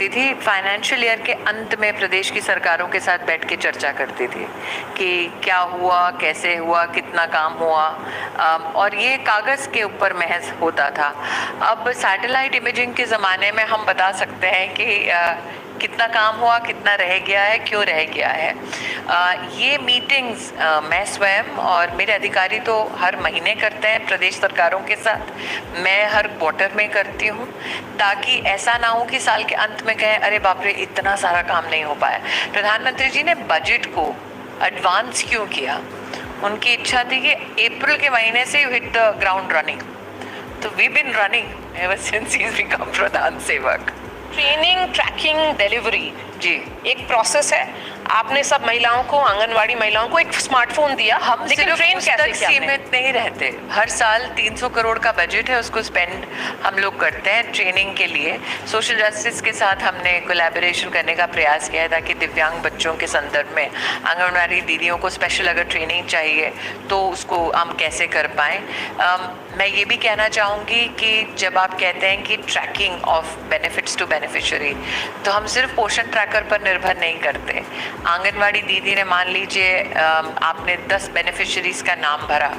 थी financial year के अंत में प्रदेश की सरकारों के साथ बैठ के चर्चा करती थी कि क्या हुआ, कैसे हुआ, कितना काम हुआ, और ये कागज़ के ऊपर महज होता था। अब सैटेलाइट इमेजिंग के ज़माने में हम बता सकते हैं कि कितना काम हुआ, कितना रह गया है, क्यों रह गया है। ये मीटिंग्स मैं स्वयं और मेरे अधिकारी तो हर महीने करते हैं प्रदेश सरकारों के साथ, मैं हर क्वार्टर में करती हूँ, ताकि ऐसा ना हो कि साल के अंत में कहें अरे बाप रे इतना सारा काम नहीं हो पाया। प्रधानमंत्री जी ने बजट को एडवांस क्यों किया? उनकी इच्छा थी कि अप्रैल के महीने से you hit the ground running. तो we been running ever since he has become प्रधान सेवक। ट्रेनिंग, ट्रैकिंग, डिलीवरी जी एक प्रोसेस है। आपने सब महिलाओं को, आंगनवाड़ी महिलाओं को एक स्मार्टफोन दिया, हम लेकिन सिर्फ ट्रेन उस कैसे तक किया आपने? सीमित नहीं रहते। हर साल 300 करोड़ का बजट है, उसको स्पेंड हम लोग करते हैं ट्रेनिंग के लिए। सोशल जस्टिस के साथ हमने कोलैबोरेशन करने का प्रयास किया है ताकि दिव्यांग बच्चों के संदर्भ में आंगनवाड़ी दीदियों को स्पेशल अगर ट्रेनिंग चाहिए तो उसको हम कैसे कर पाएँ। मैं ये भी कहना चाहूँगी कि जब आप कहते हैं कि tracking of benefits to beneficiary, तो हम सिर्फ पोषण ट्रैकर पर निर्भर नहीं करते। आंगनवाड़ी दीदी ने, मान लीजिए आपने 10 बेनिफिशरीज़ का नाम भरा,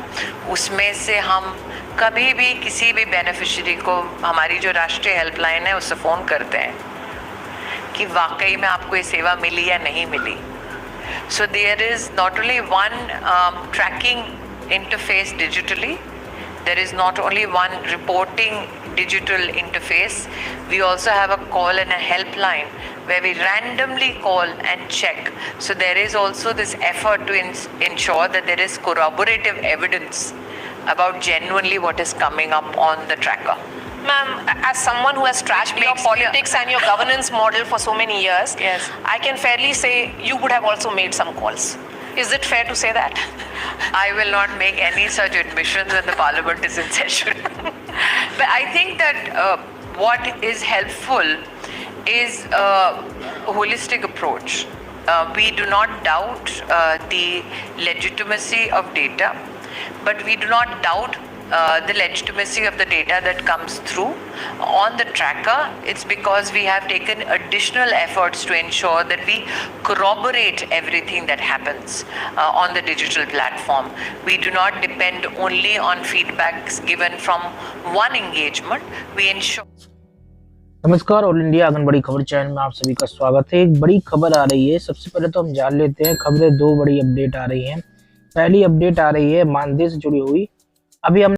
उसमें से हम कभी भी किसी भी बेनिफिशरी को हमारी जो राष्ट्रीय हेल्पलाइन है उससे फ़ोन करते हैं कि वाकई में आपको ये सेवा मिली या नहीं मिली। So there is not only one tracking interface digitally, there is not only one reporting digital interface, we also have a call and a helpline where we randomly call and check. So there is also this effort to ensure that there is corroborative evidence about genuinely what is coming up on the tracker. Ma'am, as someone who has tracked your politics and your governance model for so many years, Yes. I can fairly say you would have also made some calls. Is it fair to say that? I will not make any such admissions when the parliament is in session. But I think that what is helpful is a holistic approach. We do not doubt the legitimacy of data, but we do not doubt the legitimacy of the data that comes through on the tracker. It's because we have taken additional efforts to ensure that we corroborate everything that happens on the digital platform. We do not depend only on feedbacks given from one engagement. We ensure. नमस्कार, all India anganwadi खबर channel में आप सभी का स्वागत है। एक बड़ी खबर आ रही है। सबसे पहले तो हम जान लेते हैं खबरें। दो बड़ी अपडेट आ रही हैं। पहली अपडेट आ रही है मानदेय से जुड़ी हुई। अभी हम